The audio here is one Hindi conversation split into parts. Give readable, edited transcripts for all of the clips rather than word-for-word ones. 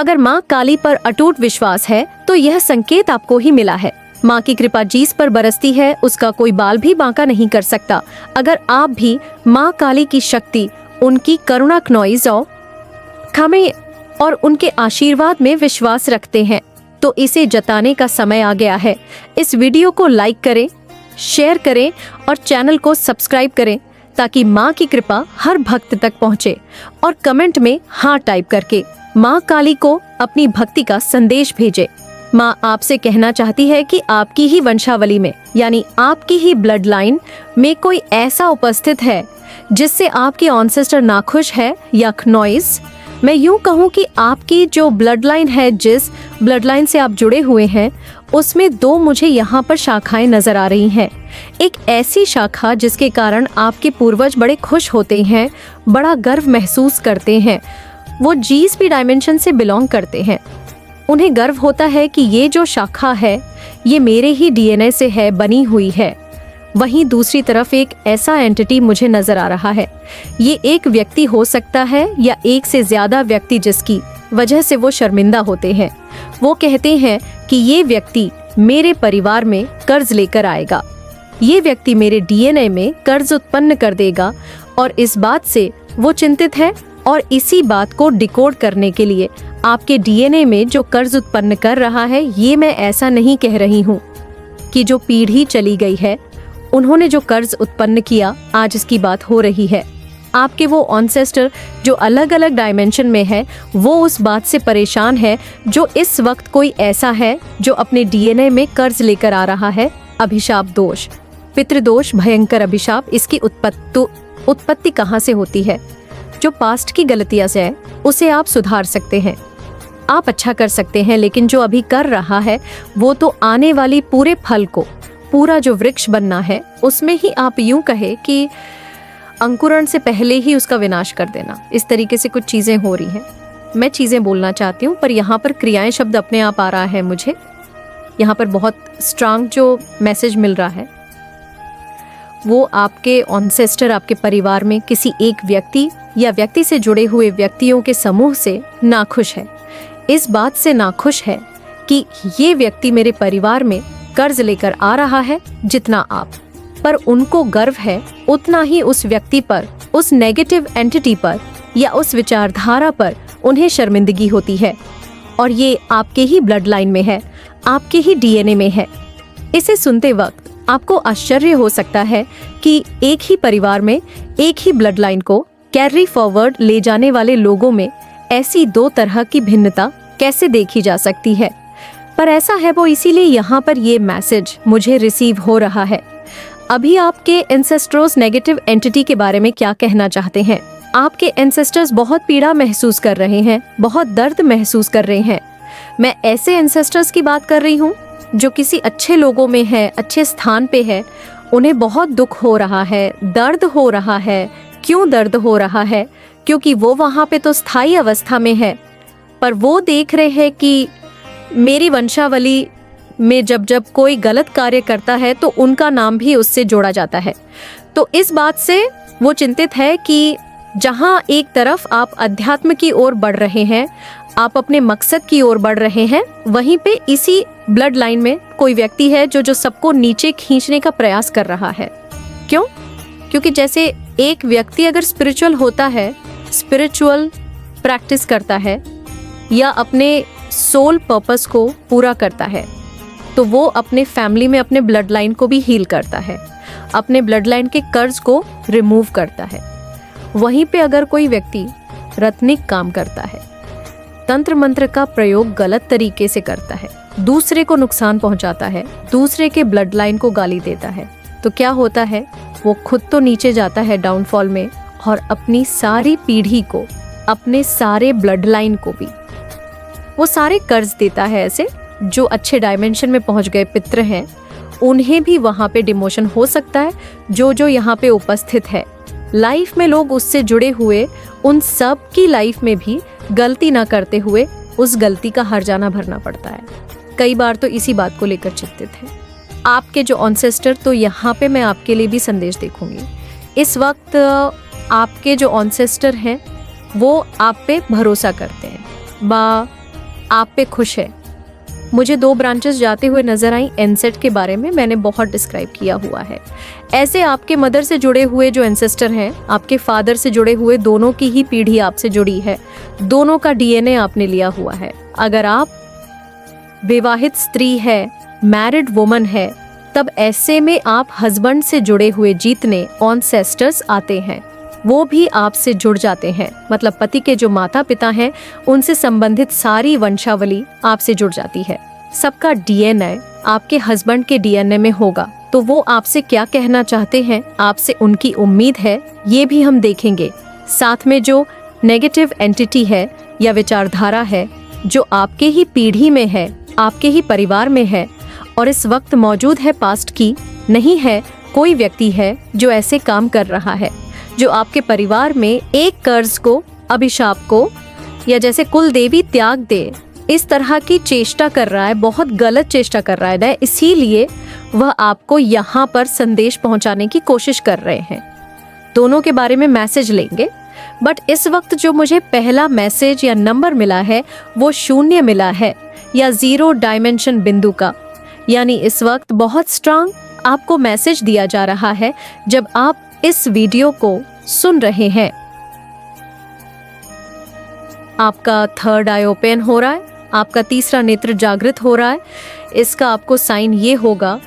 अगर माँ काली पर अटूट विश्वास है तो यह संकेत आपको ही मिला है। माँ की कृपा जिस पर बरसती है उसका कोई बाल भी बांका नहीं कर सकता। अगर आप भी माँ काली की शक्ति, उनकी करुणा क्नॉइज और खमे और उनके आशीर्वाद में विश्वास रखते हैं तो इसे जताने का समय आ गया है। इस वीडियो को लाइक करें, शेयर करें और चैनल को सब्सक्राइब करें ताकि माँ की कृपा हर भक्त तक पहुँचे। और कमेंट में हाँ टाइप करके माँ काली को अपनी भक्ति का संदेश भेजे। माँ आपसे कहना चाहती है कि आपकी ही वंशावली में यानी आपकी ही ब्लड लाइन में कोई ऐसा उपस्थित है जिससे आपके ऑन्सेस्टर नाखुश है या नॉइज। मैं यूं कहूं कि आपकी जो ब्लड लाइन है, जिस ब्लड लाइन से आप जुड़े हुए हैं, उसमें दो मुझे यहाँ पर शाखाएं नजर आ रही हैं। एक ऐसी शाखा जिसके कारण आपके पूर्वज बड़े खुश होते हैं, बड़ा गर्व महसूस करते हैं। वो जीएसपी डायमेंशन से बिलोंग करते हैं। उन्हें गर्व होता है कि ये जो शाखा है ये मेरे ही डीएनए से है, बनी हुई है। वहीं दूसरी तरफ एक ऐसा एंटिटी मुझे नजर आ रहा है। ये एक व्यक्ति हो सकता है या एक से ज्यादा व्यक्ति जिसकी वजह से वो शर्मिंदा होते हैं। वो कहते हैं कि ये व्यक्ति मेरे परिवार में कर्ज लेकर आएगा, ये व्यक्ति मेरे डीएनए में कर्ज उत्पन्न कर देगा और इस बात से वो चिंतित है। और इसी बात को डिकोड करने के लिए आपके डीएनए में जो कर्ज उत्पन्न कर रहा है, ये मैं ऐसा नहीं कह रही हूँ कि जो पीढ़ी चली गई है उन्होंने जो कर्ज उत्पन्न किया, आज इसकी बात हो रही है। आपके वो ऑन्सेस्टर जो अलग अलग डायमेंशन में है, वो उस बात से परेशान है जो इस वक्त कोई ऐसा है जो अपने डीएनए में कर्ज लेकर आ रहा है। अभिशाप दोष, पितृदोष, भयंकर अभिशाप, इसकी उत्पत्ति कहाँ से होती है? जो पास्ट की गलतियां से है उसे आप सुधार सकते हैं, आप अच्छा कर सकते हैं, लेकिन जो अभी कर रहा है वो तो आने वाली पूरे फल को, पूरा जो वृक्ष बनना है उसमें ही आप यूं कहे कि अंकुरण से पहले ही उसका विनाश कर देना। इस तरीके से कुछ चीजें हो रही हैं। मैं चीजें बोलना चाहती हूँ पर यहाँ पर क्रियाएं शब्द अपने आप आ रहा है मुझे। यहाँ पर बहुत स्ट्रांग जो मैसेज मिल रहा है वो आपके ऑन्सेस्टर, आपके परिवार में किसी एक व्यक्ति या व्यक्ति से जुड़े हुए व्यक्तियों के समूह से नाखुश है। इस बात से नाखुश है कि ये व्यक्ति मेरे परिवार में कर्ज लेकर आ रहा है जितना आप, पर उनको गर्व है उतना ही उस व्यक्ति पर, उस नेगेटिव एंटिटी पर या उस विचारधारा पर उन्हें शर्मिंदगी होती है। और ये आपके ही ब्लड लाइन में है, आपके ही डीएनए में है। इसे सुनते वक्त आपको आश्चर्य हो सकता है कि एक ही परिवार में एक ही ब्लड लाइन को कैरी फॉरवर्ड ले जाने वाले लोगों में ऐसी दो तरह की भिन्नता कैसे देखी जा सकती है। पर ऐसा है वो, इसीलिए यहाँ पर ये मैसेज मुझे रिसीव हो रहा है। अभी आपके एंसेस्टर्स नेगेटिव एंटिटी के बारे में क्या कहना चाहते हैं? आपके एंसेस्टर्स बहुत पीड़ा महसूस कर रहे हैं, बहुत दर्द महसूस कर रहे हैं। मैं ऐसे एंसेस्टर्स की बात कर रही हूँ जो किसी अच्छे लोगों में है, अच्छे स्थान पे है। उन्हें बहुत दुख हो रहा है, दर्द हो रहा है। क्यों दर्द हो रहा है? क्योंकि वो वहाँ पे तो स्थायी अवस्था में है, पर वो देख रहे हैं कि मेरी वंशावली में जब जब कोई गलत कार्य करता है तो उनका नाम भी उससे जोड़ा जाता है। तो इस बात से वो चिंतित है कि जहाँ एक तरफ आप अध्यात्म की ओर बढ़ रहे हैं, आप अपने मकसद की ओर बढ़ रहे हैं, वहीं पे इसी ब्लड लाइन में कोई व्यक्ति है जो सबको नीचे खींचने का प्रयास कर रहा है। क्यों? क्योंकि जैसे एक व्यक्ति अगर स्पिरिचुअल होता है, स्पिरिचुअल प्रैक्टिस करता है या अपने सोल पर्पस को पूरा करता है, तो वो अपने फैमिली में अपने ब्लड लाइन को भी हील करता है, अपने ब्लड लाइन के कर्ज को रिमूव करता है। वहीं पे अगर कोई व्यक्ति रत्निक काम करता है, तंत्र मंत्र का प्रयोग गलत तरीके से करता है, दूसरे को नुकसान पहुंचाता है, दूसरे के ब्लड लाइन को गाली देता है, तो क्या होता है? वो खुद तो नीचे जाता है डाउनफॉल में और अपनी सारी पीढ़ी को, अपने सारे ब्लड लाइन को भी वो सारे कर्ज देता है। ऐसे जो अच्छे डायमेंशन में पहुंच गए पितृ हैं उन्हें भी वहाँ पे डिमोशन हो सकता है। जो यहाँ पे उपस्थित है लाइफ में लोग उससे जुड़े हुए, उन सब की लाइफ में भी गलती ना करते हुए उस गलती का हर्जाना भरना पड़ता है। कई बार तो इसी बात को लेकर चिंतित है आपके जो ऑन्सेस्टर। तो यहाँ पे मैं आपके लिए भी संदेश देखूंगी। इस वक्त आपके जो ऑन्सेस्टर हैं वो आप पे भरोसा करते हैं। आप पे खुश है। मुझे 2 ब्रांचेस जाते हुए नजर आई एनसेट के बारे में, मैंने बहुत डिस्क्राइब किया हुआ है। ऐसे आपके मदर से जुड़े हुए जो एंसेस्टर हैं, आपके फादर से जुड़े हुए, दोनों की ही पीढ़ी आपसे जुड़ी है, दोनों का डीएनए आपने लिया हुआ है। अगर आप विवाहित स्त्री है, मैरिड वुमन है, तब ऐसे में आप हस्बैंड से जुड़े हुए जितने ऑनसेस्टर्स आते हैं वो भी आपसे जुड़ जाते हैं। मतलब पति के जो माता पिता हैं उनसे संबंधित सारी वंशावली आपसे जुड़ जाती है। सबका डीएनए आपके हस्बैंड के डीएनए में होगा, तो वो आपसे क्या कहना चाहते हैं, आपसे उनकी उम्मीद है, ये भी हम देखेंगे। साथ में जो नेगेटिव एंटिटी है या विचारधारा है जो आपके ही पीढ़ी में है, आपके ही परिवार में है और इस वक्त मौजूद है, पास्ट की नहीं है, कोई व्यक्ति है जो ऐसे काम कर रहा है, जो आपके परिवार में एक कर्ज को, अभिशाप को, या जैसे कुल देवी त्याग दे, इस तरह की चेष्टा कर रहा है, बहुत गलत चेष्टा कर रहा है। इसीलिए वह आपको यहाँ पर संदेश पहुंचाने की कोशिश कर रहे हैं। दोनों के बारे में मैसेज लेंगे, बट इस वक्त जो मुझे पहला मैसेज या नंबर मिला है वो 0 मिला है, या 0 डायमेंशन बिंदु का। यानी इस वक्त बहुत स्ट्रांग आपको मैसेज दिया जा रहा है जब आप इस वीडियो को सुन रहे हैं। आपका 3rd आई ओपन हो रहा है, आपका 3रा नेत्र जागृत हो रहा है। इसका आपको साइन ये होगा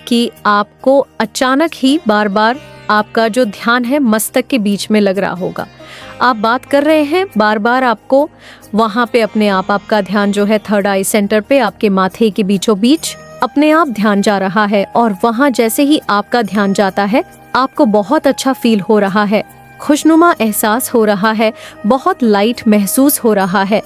कि आपको अचानक ही बार बार आपका जो ध्यान है मस्तक के बीच में लग रहा होगा। आप बात कर रहे हैं, बार बार आपको वहां पे अपने आप आपका ध्यान जो है 3rd आई सेंटर पे आपके माथे के बीचों बीच अपने आप ध्यान जा रहा है, और वहां जैसे ही आपका ध्यान जाता है आपको बहुत अच्छा फील हो रहा है, खुशनुमा एहसास हो रहा है, बहुत लाइट महसूस हो रहा है,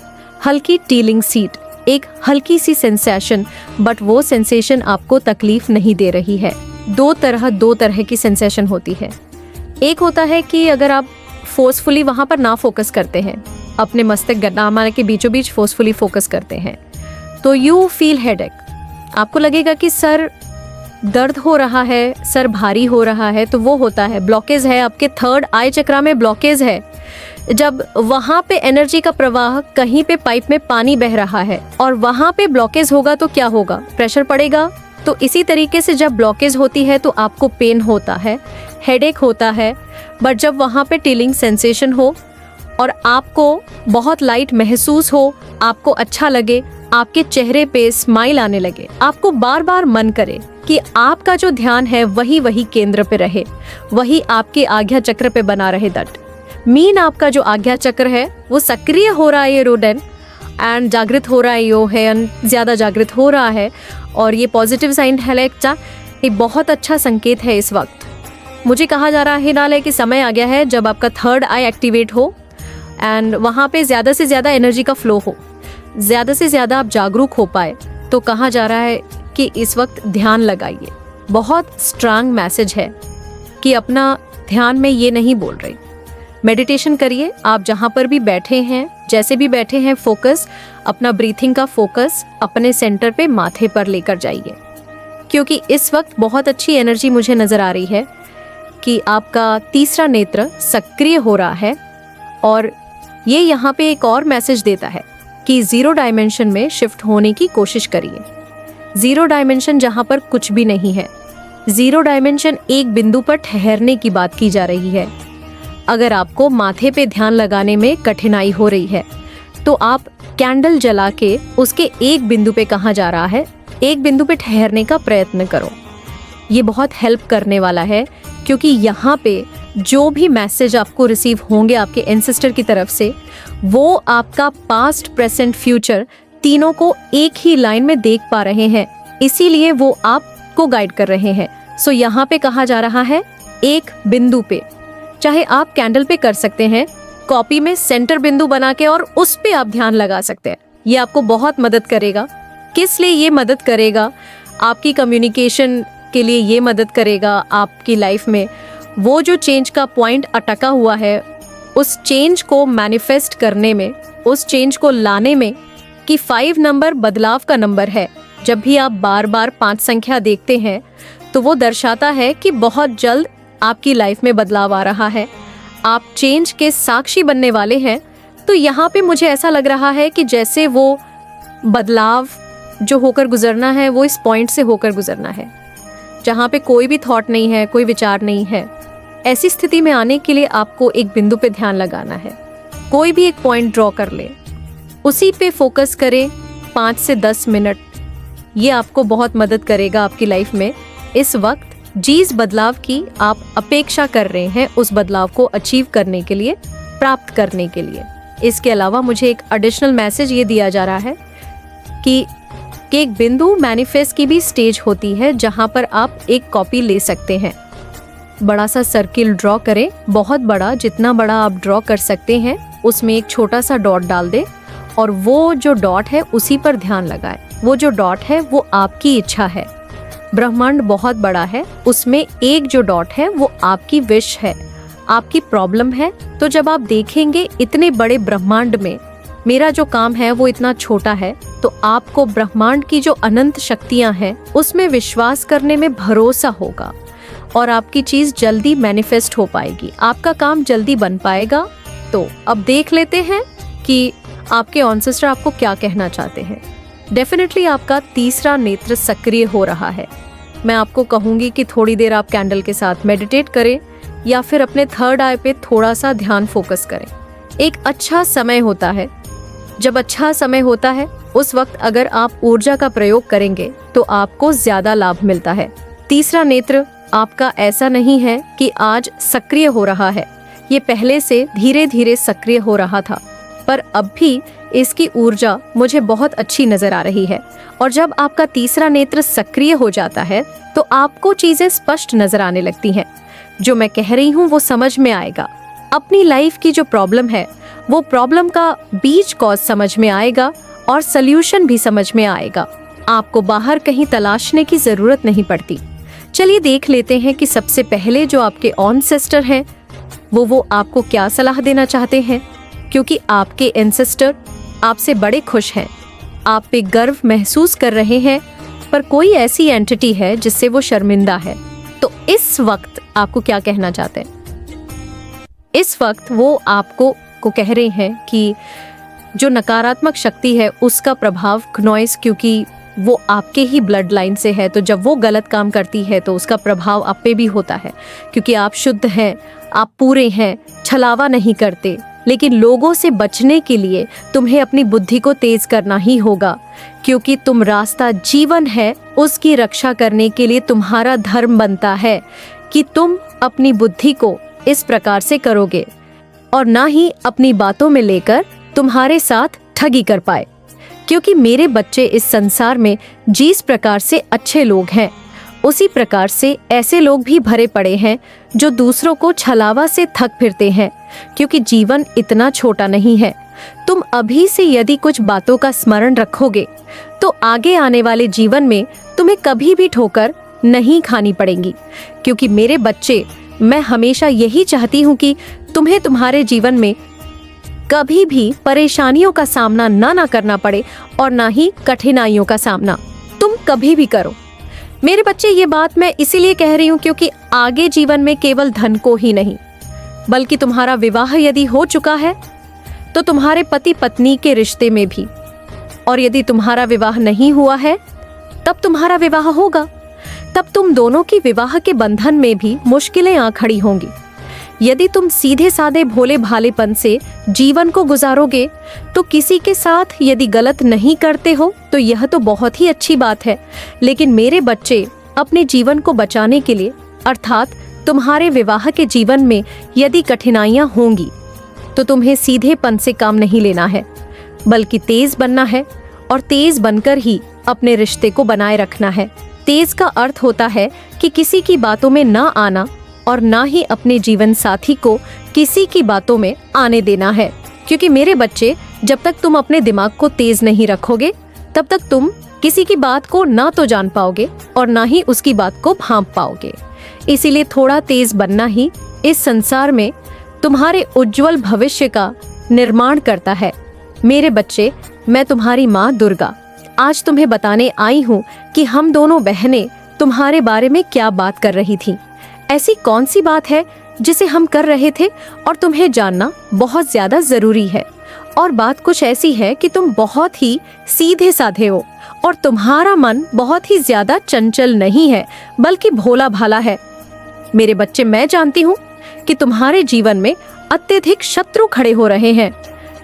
हल्की टीलिंग सीट, एक हल्की सी सेंसेशन, बट वो सेंसेशन आपको तकलीफ नहीं दे रही है। दो तरह की सेंसेशन होती है। एक होता है कि अगर आप फोर्सफुली वहां पर ना फोकस करते हैं, अपने मस्तक गन्ना के बीचों बीच फोर्सफुली फोकस करते हैं, तो यू फील हेडेक। आपको लगेगा कि सर दर्द हो रहा है, सर भारी हो रहा है, तो वो होता है ब्लॉकेज है, आपके 3rd आई चक्रा में ब्लॉकेज है। जब वहां पे एनर्जी का प्रवाह, कहीं पे पाइप में पानी बह रहा है और वहां पे ब्लॉकेज होगा तो क्या होगा, प्रेशर पड़ेगा। तो इसी तरीके से जब ब्लॉकेज होती है तो आपको पेन होता है, हेडेक होता है, बट जब वहां पे टिलिंग सेंसेशन हो और आपको बहुत लाइट महसूस हो, आपको अच्छा लगे, आपके चेहरे पे स्माइल आने लगे, आपको बार बार मन करे कि आपका जो ध्यान है वही केंद्र पे रहे, वही आपके आज्ञा चक्र पे बना रहे। दट मीन आपका जो आज्ञा चक्र है वो सक्रिय हो रहा है, ये रोडन एंड जागृत हो रहा है, यो है ज्यादा जागृत हो रहा है, और ये पॉजिटिव साइन है। ये बहुत अच्छा संकेत है। इस वक्त मुझे कहा जा रहा है हिनालय कि समय आ गया है जब आपका 3rd आई एक्टिवेट हो एंड वहाँ पे ज़्यादा से ज़्यादा एनर्जी का फ्लो हो, ज़्यादा से ज़्यादा आप जागरूक हो पाए। तो कहा जा रहा है कि इस वक्त ध्यान लगाइए। बहुत स्ट्रांग मैसेज है कि अपना ध्यान में ये नहीं बोल रही, मेडिटेशन करिए। आप जहाँ पर भी बैठे हैं, जैसे भी बैठे हैं, फोकस अपना ब्रीथिंग का फोकस अपने सेंटर पे माथे पर लेकर जाइए, क्योंकि इस वक्त बहुत अच्छी एनर्जी मुझे नज़र आ रही है कि आपका 3रा नेत्र सक्रिय हो रहा है, और ये यहाँ पे एक और मैसेज देता है कि 0 डायमेंशन में शिफ्ट होने की कोशिश करिए। 0 डायमेंशन जहाँ पर कुछ भी नहीं है, 0 डायमेंशन एक बिंदु पर ठहरने की बात की जा रही है। अगर आपको माथे पे ध्यान लगाने में कठिनाई हो रही है तो आप कैंडल जला के उसके एक बिंदु पे, कहा जा रहा है एक बिंदु पे ठहरने का प्रयत्न करो। ये बहुत हेल्प करने वाला है, क्योंकि यहाँ पे जो भी मैसेज आपको रिसीव होंगे आपके एंसेस्टर की तरफ से, वो आपका पास्ट, प्रेजेंट, फ्यूचर तीनों को एक ही लाइन में देख पा रहे हैं, इसीलिए वो आपको गाइड कर रहे हैं। सो यहाँ पे कहा जा रहा है एक बिंदु पे, चाहे आप कैंडल पे कर सकते हैं, कॉपी में सेंटर बिंदु बना के, और उस पे आप ध्यान लगा सकते हैं। ये आपको बहुत मदद करेगा। किस लिए ये मदद करेगा? आपकी कम्युनिकेशन के लिए ये मदद करेगा। आपकी लाइफ में वो जो चेंज का पॉइंट अटका हुआ है, उस चेंज को मैनिफेस्ट करने में, उस चेंज को लाने में, कि 5 नंबर बदलाव का नंबर है। जब भी आप बार बार 5 संख्या देखते हैं तो वो दर्शाता है कि बहुत जल्द आपकी लाइफ में बदलाव आ रहा है, आप चेंज के साक्षी बनने वाले हैं। तो यहाँ पे मुझे ऐसा लग रहा है कि जैसे वो बदलाव जो होकर गुजरना है वो इस पॉइंट से होकर गुजरना है जहाँ पे कोई भी थॉट नहीं है, कोई विचार नहीं है। ऐसी स्थिति में आने के लिए आपको एक बिंदु पे ध्यान लगाना है। कोई भी एक पॉइंट ड्रॉ कर ले, उसी पे फोकस करें 5 से 10 मिनट। ये आपको बहुत मदद करेगा आपकी लाइफ में इस वक्त जिस बदलाव की आप अपेक्षा कर रहे हैं, उस बदलाव को अचीव करने के लिए, प्राप्त करने के लिए। इसके अलावा मुझे एक एडिशनल मैसेज ये दिया जा रहा है कि एक बिंदु मैनिफेस्ट की भी स्टेज होती है जहां पर आप एक कॉपी ले सकते हैं। बड़ा सा सर्किल ड्रॉ करें, बहुत बड़ा, जितना बड़ा आप ड्रॉ कर सकते हैं उसमें एक छोटा सा डॉट डाल दें और वो जो डॉट है उसी पर ध्यान लगाएं। वो जो डॉट है वो आपकी इच्छा है। ब्रह्मांड बहुत बड़ा है, उसमें एक जो डॉट है वो आपकी विश है, आपकी प्रॉब्लम है। तो जब आप देखेंगे इतने बड़े ब्रह्मांड में मेरा जो काम है वो इतना छोटा है, तो आपको ब्रह्मांड की जो अनंत शक्तियां हैं उसमें विश्वास करने में भरोसा होगा और आपकी चीज जल्दी मैनिफेस्ट हो पाएगी, आपका काम जल्दी बन पाएगा। तो अब देख लेते हैं कि आपके एंसेस्टर आपको क्या कहना चाहते हैं। डेफिनेटली आपका तीसरा नेत्र सक्रिय हो रहा है। मैं आपको कहूंगी कि थोड़ी देर आप कैंडल के साथ मेडिटेट करें या फिर अपने थर्ड आई पे थोड़ा सा ध्यान फोकस करें। एक अच्छा समय होता है, जब अच्छा समय होता है उस वक्त अगर आप ऊर्जा का प्रयोग करेंगे तो आपको ज्यादा लाभ मिलता है। तीसरा नेत्र आपका ऐसा नहीं है कि आज सक्रिय हो रहा है, ये पहले से धीरे धीरे सक्रिय हो रहा था, पर अब भी इसकी ऊर्जा मुझे बहुत अच्छी नजर आ रही है। और जब आपका तीसरा नेत्र सक्रिय हो जाता है तो आपको चीजें स्पष्ट नजर आने लगती हैं। जो मैं कह रही हूँ वो समझ में आएगा। अपनी लाइफ की जो प्रॉब्लम है वो प्रॉब्लम का बीज कॉज समझ में आएगा और सल्यूशन भी समझ में आएगा। आपको बाहर कहीं तलाशने की जरूरत नहीं पड़ती। चलिए देख लेते हैं कि सबसे पहले जो आपके एंसेस्टर हैं वो आपको क्या सलाह देना चाहते हैं, क्योंकि आपके एंसेस्टर आपसे बड़े खुश हैं, आप पे गर्व महसूस कर रहे हैं, पर कोई ऐसी एंटिटी है जिससे वो शर्मिंदा है। तो इस वक्त आपको क्या कहना चाहते हैं? इस वक्त वो आपको कह रहे हैं कि जो नकारात्मक शक्ति है उसका प्रभाव नॉइस, क्योंकि वो आपके ही ब्लड लाइन से है, तो जब वो गलत काम करती है तो उसका प्रभाव आप पे भी होता है, क्योंकि आप शुद्ध हैं, आप पूरे हैं, छलावा नहीं करते। लेकिन लोगों से बचने के लिए तुम्हें अपनी बुद्धि को तेज करना ही होगा, क्योंकि तुम रास्ता जीवन है, उसकी रक्षा करने के लिए तुम्हारा धर्म बनता है कि तुम अपनी बुद्धि को इस प्रकार से करोगे और ना ही अपनी बातों में लेकर तुम्हारे साथ ठगी कर पाए। क्योंकि मेरे बच्चे इस संसार में जिस प्रकार से अच्छे लोग हैं, उसी प्रकार से ऐसे लोग भी भरे पड़े हैं जो दूसरों को छलावा से थक फिरते हैं, क्योंकि जीवन इतना छोटा नहीं है। तुम अभी से यदि कुछ बातों का स्मरण रखोगे तो आगे आने वाले जीवन में तुम्हें कभी भी ठोकर नहीं खानी पड़ेगी। क्योंकि मेरे बच्चे, मैं हमेशा यही चाहती हूँ कि तुम्हें तुम्हारे जीवन में कभी भी परेशानियों का सामना ना करना पड़े और ना ही कठिनाइयों का सामना तुम कभी भी करो। मेरे बच्चे, ये बात मैं इसीलिए कह रही हूँ क्योंकि आगे जीवन में केवल धन को ही नहीं, बल्कि तुम्हारा विवाह यदि हो चुका है तो तुम्हारे पति पत्नी के रिश्ते में भी, और यदि तुम्हारा विवाह नहीं हुआ है तब तुम्हारा विवाह होगा, तब तुम दोनों की विवाह के बंधन में भी मुश्किलें आ खड़ी होंगी। यदि तुम सीधे साधे भोले भालेपन से जीवन को गुजारोगे तो किसी के साथ यदि गलत नहीं करते हो तो यह तो बहुत ही अच्छी बात है। लेकिन मेरे बच्चे, अपने जीवन को बचाने के लिए, अर्थात तुम्हारे विवाह के जीवन में यदि कठिनाइयां होंगी तो तुम्हें सीधेपन से काम नहीं लेना है, बल्कि तेज बनना है और तेज बनकर ही अपने रिश्ते को बनाए रखना है। तेज का अर्थ होता है कि किसी की बातों में ना आना और ना ही अपने जीवन साथी को किसी की बातों में आने देना है। क्योंकि मेरे बच्चे, जब तक तुम अपने दिमाग को तेज नहीं रखोगे तब तक तुम किसी की बात को ना तो जान पाओगे और ना ही उसकी बात को भांप पाओगे। इसीलिए थोड़ा तेज बनना ही इस संसार में तुम्हारे उज्जवल भविष्य का निर्माण करता है। मेरे बच्चे, मैं तुम्हारी माँ दुर्गा आज तुम्हें बताने आई हूँ कि हम दोनों बहनें तुम्हारे बारे में क्या बात कर रही थीं। ऐसी कौन सी बात है जिसे हम कर रहे थे और तुम्हें जानना बहुत ज्यादा जरूरी है। और बात कुछ ऐसी है कि तुम बहुत ही सीधे साधे हो और तुम्हारा मन बहुत ही ज्यादा चंचल नहीं है, बल्कि भोला भाला है। मेरे बच्चे, मैं जानती हूँ कि तुम्हारे जीवन में अत्यधिक शत्रु खड़े हो रहे हैं।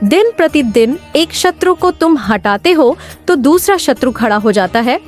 दिन प्रतिदिन एक शत्रु को तुम हटाते हो तो दूसरा शत्रु खड़ा हो जाता है,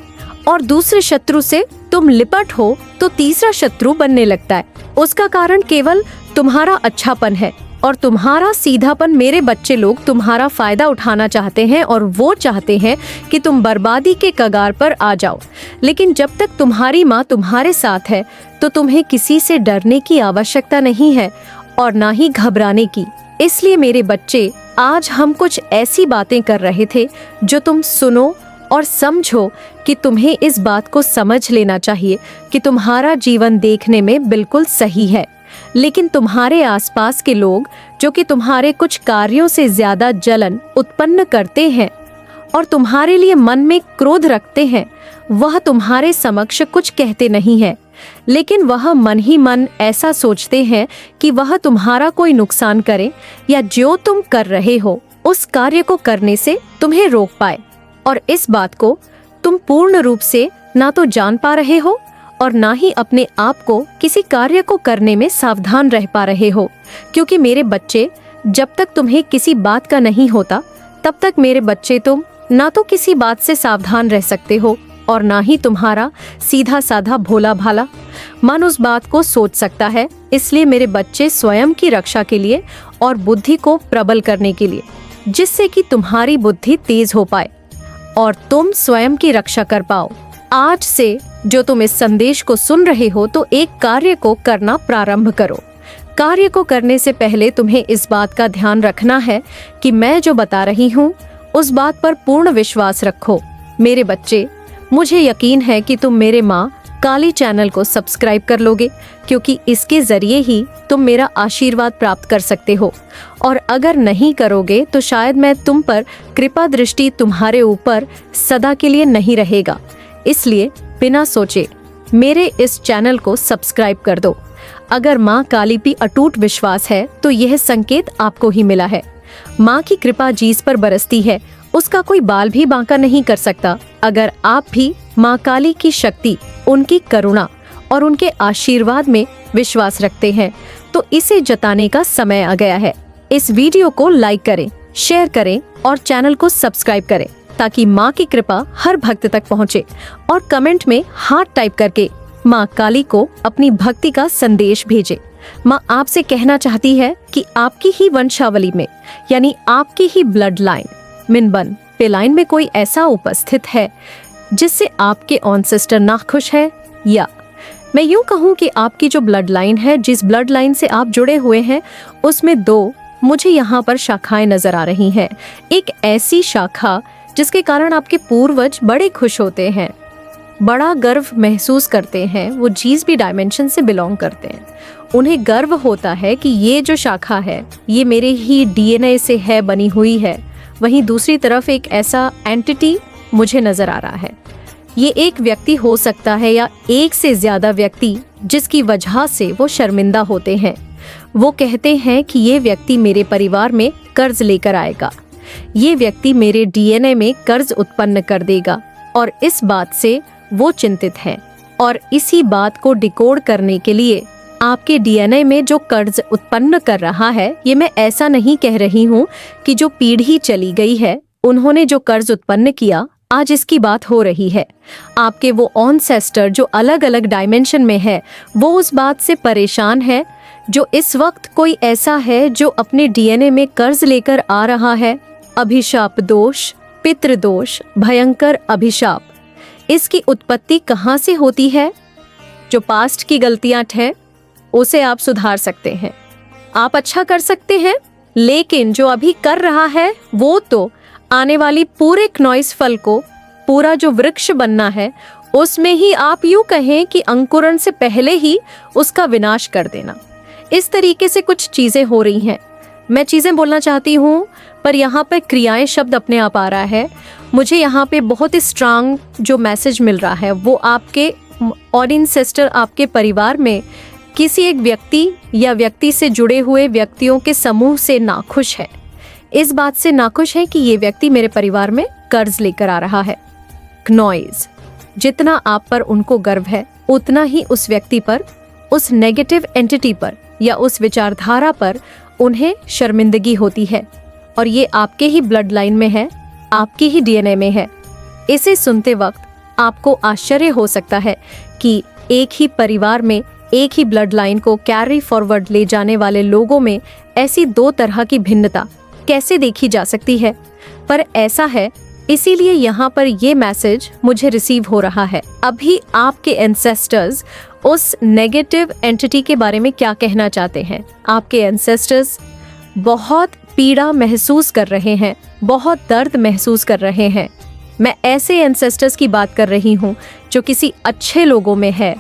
और दूसरे शत्रु से तुम लिपट हो तो तीसरा शत्रु बनने लगता है। उसका कारण केवल तुम्हारा अच्छापन है और तुम्हारा सीधापन। मेरे बच्चे लोग तुम्हारा फायदा उठाना चाहते हैं और वो चाहते हैं कि तुम बर्बादी के कगार पर आ जाओ। लेकिन जब तक तुम्हारी माँ तुम्हारे साथ है तो तुम्हें किसी से डरने की आवश्यकता नहीं है और ना ही घबराने की। इसलिए मेरे बच्चे, आज हम कुछ ऐसी बातें कर रहे थे जो तुम सुनो और समझो कि तुम्हें इस बात को समझ लेना चाहिए कि तुम्हारा जीवन देखने में बिल्कुल सही है, लेकिन तुम्हारे आसपास के लोग जो कि तुम्हारे कुछ कार्यों से ज्यादा जलन उत्पन्न करते हैं और तुम्हारे लिए मन में क्रोध रखते हैं, वह तुम्हारे समक्ष कुछ कहते नहीं है, लेकिन वह मन ही मन ऐसा सोचते हैं कि वह तुम्हारा कोई नुकसान करे या जो तुम कर रहे हो उस कार्य को करने से तुम्हें रोक पाए। और इस बात को तुम पूर्ण रूप से ना तो जान पा रहे हो और ना ही अपने आप को किसी कार्य को करने में सावधान रह पा रहे हो। क्योंकि मेरे बच्चे, जब तक तुम्हें किसी बात का नहीं होता तब तक मेरे बच्चे तुम ना तो किसी बात से सावधान रह सकते हो और ना ही तुम्हारा सीधा साधा भोला भाला मन उस बात को सोच सकता है। इसलिए मेरे बच्चे, स्वयं की रक्षा के लिए और बुद्धि को प्रबल करने के लिए, जिससे कि तुम्हारी बुद्धि तेज हो पाए और तुम स्वयं की रक्षा कर पाओ, आज से जो तुम इस संदेश को सुन रहे हो तो एक कार्य को करना प्रारंभ करो। कार्य को करने से पहले तुम्हें इस बात का ध्यान रखना है कि मैं जो बता रही हूँ उस बात पर पूर्ण विश्वास रखो। मेरे बच्चे, मुझे यकीन है कि तुम मेरे माँ काली चैनल को सब्सक्राइब कर लोगे, क्योंकि इसके जरिए ही तुम मेरा आशीर्वाद प्राप्त कर सकते हो। और अगर नहीं करोगे तो शायद मैं तुम पर कृपा दृष्टि तुम्हारे ऊपर सदा के लिए नहीं रहेगा। इसलिए बिना सोचे मेरे इस चैनल को सब्सक्राइब कर दो। अगर माँ काली पे अटूट विश्वास है तो यह संकेत आपको ही मिला है। माँ की कृपा जिस पर बरसती है उसका कोई बाल भी बांका नहीं कर सकता। अगर आप भी माँ काली की शक्ति, उनकी करुणा और उनके आशीर्वाद में विश्वास रखते हैं तो इसे जताने का समय आ गया है। इस वीडियो को लाइक करें, शेयर करें और चैनल को सब्सक्राइब करें ताकि माँ की कृपा हर भक्त तक पहुँचे। और कमेंट में हार्ट टाइप करके माँ काली को अपनी भक्ति का संदेश भेजे। माँ आपसे कहना चाहती है कि आपकी ही वंशावली में, यानी आपकी ही ब्लड लाइन मिनबन पे लाइन में कोई ऐसा उपस्थित है जिससे आपके ऑनसेस्टर नाखुश है, या मैं यूं कहूं कि आपकी जो ब्लड लाइन है, जिस ब्लड लाइन से आप जुड़े हुए हैं, उसमें दो मुझे यहाँ पर शाखाएं नजर आ रही हैं। एक ऐसी शाखा जिसके कारण आपके पूर्वज बड़े खुश होते हैं, बड़ा गर्व महसूस करते हैं, वो जिस भी डायमेंशन से बिलोंग करते हैं उन्हें गर्व होता है कि ये जो शाखा है ये मेरे ही डीएनए से है बनी हुई है। वहीं दूसरी तरफ एक ऐसा एंटिटी मुझे नजर आ रहा है। ये एक व्यक्ति हो सकता है या एक से ज्यादा व्यक्ति जिसकी वजह से वो शर्मिंदा होते हैं। वो कहते हैं कि ये व्यक्ति मेरे परिवार में कर्ज लेकर आएगा, ये व्यक्ति मेरे डीएनए में कर्ज उत्पन्न कर देगा, और इस बात से वो चिंतित हैं। और इसी बात को डिकोड करने के लिए आपके डीएनए में जो कर्ज उत्पन्न कर रहा है, ये मैं ऐसा नहीं कह रही हूँ कि जो पीढ़ी चली गई है उन्होंने जो कर्ज उत्पन्न किया आज इसकी बात हो रही है। आपके वो ऑनसेस्टर जो अलग अलग डायमेंशन में है वो उस बात से परेशान है, जो इस वक्त कोई ऐसा है जो अपने डीएनए में कर्ज लेकर आ रहा है। अभिशाप दोष, पितृदोष, भयंकर अभिशाप, इसकी उत्पत्ति कहाँ से होती है? जो पास्ट की गलतियां हैं उसे आप सुधार सकते हैं, आप अच्छा कर सकते हैं, लेकिन जो अभी कर रहा है वो तो आने वाली पूरे क्नॉइस फल को, पूरा जो वृक्ष बनना है उसमें ही आप यूं कहें कि अंकुरण से पहले ही उसका विनाश कर देना। इस तरीके से कुछ चीजें हो रही हैं। मैं चीजें बोलना चाहती हूँ पर यहाँ पर क्रियाएं शब्द अपने आप आ रहा है। मुझे यहाँ पे बहुत ही स्ट्रांग जो मैसेज मिल रहा है वो आपके ऑडियंसेस्टर, आपके परिवार में किसी एक व्यक्ति या व्यक्ति से जुड़े हुए व्यक्तियों के समूह से नाखुश है। इस बात से नाखुश हैं कि ये व्यक्ति मेरे परिवार में कर्ज लेकर आ रहा है। नॉइज, जितना आप पर उनको गर्व है उतना ही उस व्यक्ति पर, उस नेगेटिव एंटिटी पर या उस विचारधारा पर उन्हें शर्मिंदगी होती है, और ये आपके ही ब्लड लाइन में है, आपके ही डीएनए में है। इसे सुनते वक्त आपको आश्चर्य हो सकता है कि एक ही परिवार में एक ही ब्लड लाइन को कैरी फॉरवर्ड ले जाने वाले लोगों में ऐसी दो तरह की भिन्नता कैसे देखी जा सकती है, पर ऐसा है। इसीलिए यहाँ पर ये मैसेज मुझे रिसीव हो रहा है। अभी आपके एंसेस्टर्स उस नेगेटिव एंटिटी के बारे में क्या कहना चाहते हैं। आपके एंसेस्टर्स बहुत पीड़ा महसूस कर रहे हैं, बहुत दर्द महसूस कर रहे हैं। मैं ऐसे एंसेस्टर्स की बात कर रही हूँ जो किसी अच्छे लोगों में है,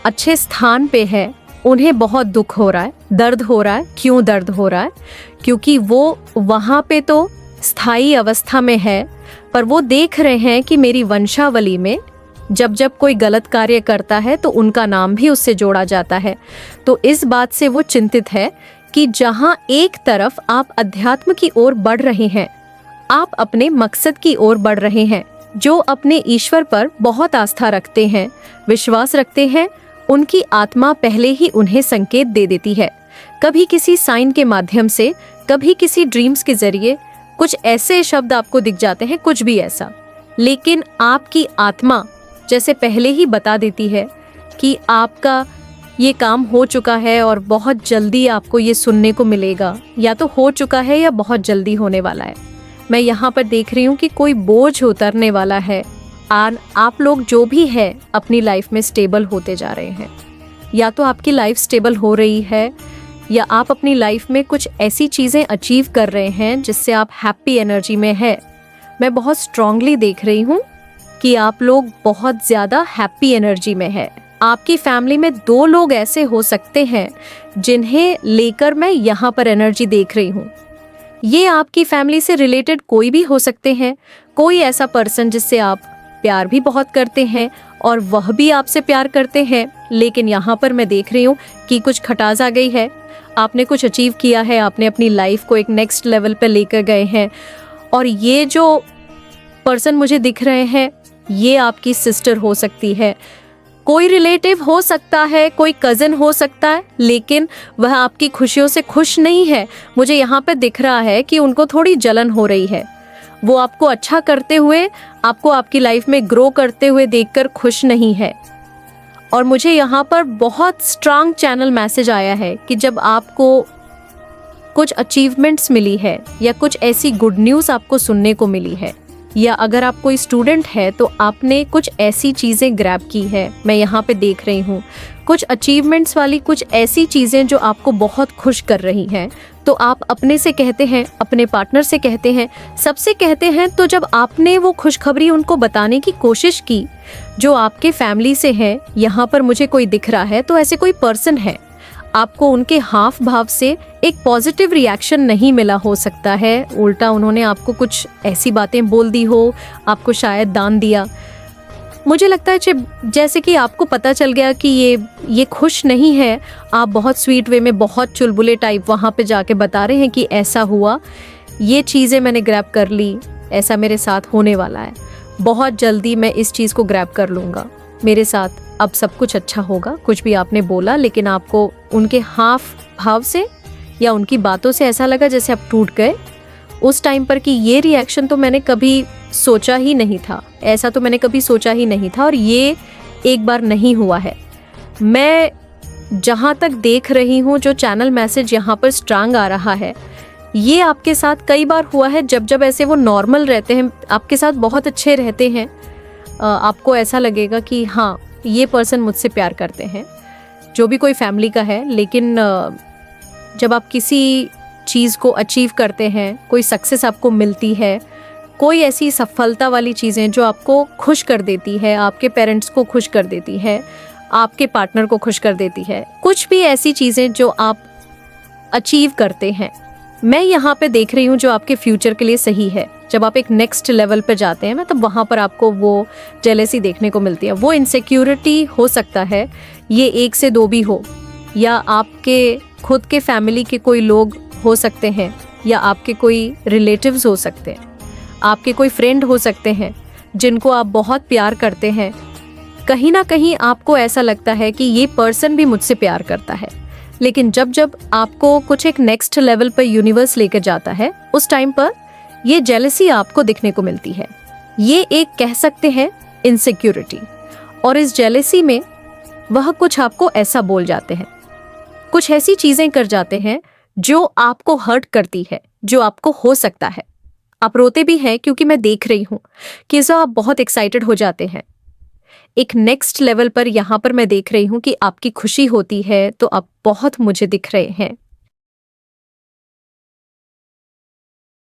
अच्छे स्थान पे है। उन्हें बहुत दुख हो रहा है, दर्द हो रहा है। क्यों दर्द हो रहा है? क्योंकि वो वहाँ पे तो स्थायी अवस्था में है, पर वो देख रहे हैं कि मेरी वंशावली में जब जब कोई गलत कार्य करता है तो उनका नाम भी उससे जोड़ा जाता है। तो इस बात से वो चिंतित है कि जहाँ एक तरफ आप अध्यात्म की ओर बढ़ रहे हैं, आप अपने मकसद की ओर बढ़ रहे हैं, जो अपने ईश्वर पर बहुत आस्था रखते हैं, विश्वास रखते हैं, उनकी आत्मा पहले ही उन्हें संकेत दे देती है। कभी किसी साइन के माध्यम से, कभी किसी ड्रीम्स के जरिए कुछ ऐसे शब्द आपको दिख जाते हैं, कुछ भी ऐसा। लेकिन आपकी आत्मा जैसे पहले ही बता देती है कि आपका ये काम हो चुका है और बहुत जल्दी आपको ये सुनने को मिलेगा, या तो हो चुका है या बहुत जल्दी होने वाला है। मैं यहाँ पर देख रही हूँ कि कोई बोझ उतरने वाला है। आप लोग जो भी है अपनी लाइफ में स्टेबल होते जा रहे हैं। या तो आपकी लाइफ स्टेबल हो रही है, या आप अपनी लाइफ में कुछ ऐसी चीज़ें अचीव कर रहे हैं जिससे आप हैप्पी एनर्जी में है। मैं बहुत स्ट्रांगली देख रही हूँ कि आप लोग बहुत ज़्यादा हैप्पी एनर्जी में है। आपकी फैमिली में 2 लोग ऐसे हो सकते हैं जिन्हें लेकर मैं यहाँ पर एनर्जी देख रही हूँ। ये आपकी फैमिली से रिलेटेड कोई भी हो सकते हैं। कोई ऐसा पर्सन जिससे आप प्यार भी बहुत करते हैं और वह भी आपसे प्यार करते हैं, लेकिन यहाँ पर मैं देख रही हूँ कि कुछ खटास आ गई है। आपने कुछ अचीव किया है, आपने अपनी लाइफ को एक नेक्स्ट लेवल पर लेकर गए हैं, और ये जो पर्सन मुझे दिख रहे हैं ये आपकी सिस्टर हो सकती है, कोई रिलेटिव हो सकता है, कोई कज़न हो सकता है, लेकिन वह आपकी खुशियों से खुश नहीं है। मुझे यहाँ पे दिख रहा है कि उनको थोड़ी जलन हो रही है। वो आपको अच्छा करते हुए, आपको आपकी लाइफ में ग्रो करते हुए देखकर खुश नहीं है। और मुझे यहाँ पर बहुत स्ट्रांग चैनल मैसेज आया है कि जब आपको कुछ अचीवमेंट्स मिली है या कुछ ऐसी गुड न्यूज़ आपको सुनने को मिली है, या अगर आप कोई स्टूडेंट है तो आपने कुछ ऐसी चीज़ें ग्रैब की है। मैं यहाँ पे देख रही हूँ कुछ अचीवमेंट्स वाली कुछ ऐसी चीज़ें जो आपको बहुत खुश कर रही हैं, तो आप अपने से कहते हैं, अपने पार्टनर से कहते हैं, सबसे कहते हैं। तो जब आपने वो खुशखबरी उनको बताने की कोशिश की जो आपके फैमिली से है, यहाँ पर मुझे कोई दिख रहा है, तो ऐसे कोई पर्सन है, आपको उनके हाव भाव से एक पॉजिटिव रिएक्शन नहीं मिला हो सकता है। उल्टा उन्होंने आपको कुछ ऐसी बातें बोल दी हो, आपको शायद दान दिया। मुझे लगता है जैसे कि आपको पता चल गया कि ये खुश नहीं है। आप बहुत स्वीट वे में, बहुत चुलबुले टाइप वहाँ पे जाके बता रहे हैं कि ऐसा हुआ, ये चीज़ें मैंने ग्रैब कर ली, ऐसा मेरे साथ होने वाला है, बहुत जल्दी मैं इस चीज़ को ग्रैब कर लूँगा, मेरे साथ अब सब कुछ अच्छा होगा। कुछ भी आपने बोला, लेकिन आपको उनके हाव भाव से या उनकी बातों से ऐसा लगा जैसे आप टूट गए उस टाइम पर कि ये रिएक्शन तो मैंने कभी सोचा ही नहीं था, ऐसा तो मैंने कभी सोचा ही नहीं था, और ये एक बार नहीं हुआ है। मैं जहाँ तक देख रही हूँ, जो चैनल मैसेज यहाँ पर स्ट्रांग आ रहा है, ये आपके साथ कई बार हुआ है। जब ऐसे वो नॉर्मल रहते हैं, आपके साथ बहुत अच्छे रहते हैं, आपको ऐसा लगेगा कि हाँ, ये पर्सन मुझसे प्यार करते हैं, जो भी कोई फैमिली का है। लेकिन जब आप किसी चीज़ को अचीव करते हैं, कोई सक्सेस आपको मिलती है, कोई ऐसी सफलता वाली चीज़ें जो आपको खुश कर देती है, आपके पेरेंट्स को खुश कर देती है, आपके पार्टनर को खुश कर देती है, कुछ भी ऐसी चीज़ें जो आप अचीव करते हैं, मैं यहाँ पे देख रही हूँ जो आपके फ्यूचर के लिए सही है। जब आप एक नेक्स्ट लेवल पे जाते हैं, तब वहाँ पर आपको वो जेलेसी देखने को मिलती है, वो इनसिक्योरिटी हो सकता है, ये 1 से 2 भी हो, या आपके खुद के फैमिली के कोई लोग हो सकते हैं या आपके कोई रिलेटिव्स हो सकते हैं, आपके कोई फ्रेंड हो सकते हैं जिनको आप बहुत प्यार करते हैं। कहीं ना कहीं आपको ऐसा लगता है कि ये पर्सन भी मुझसे प्यार करता है, लेकिन जब जब आपको कुछ एक नेक्स्ट लेवल पर यूनिवर्स लेकर जाता है, उस टाइम पर ये जेलसी आपको दिखने को मिलती है। ये एक कह सकते हैं इनसिक्योरिटी। और इस जेलसी में वह कुछ आपको ऐसा बोल जाते हैं, कुछ ऐसी चीजें कर जाते हैं जो आपको हर्ट करती है, जो आपको हो सकता है आप रोते भी हैं, क्योंकि मैं देख रही हूं कि जो आप बहुत एक्साइटेड हो जाते हैं एक नेक्स्ट लेवल पर। यहां पर मैं देख रही हूं कि आपकी खुशी होती है, तो आप बहुत मुझे दिख रहे हैं।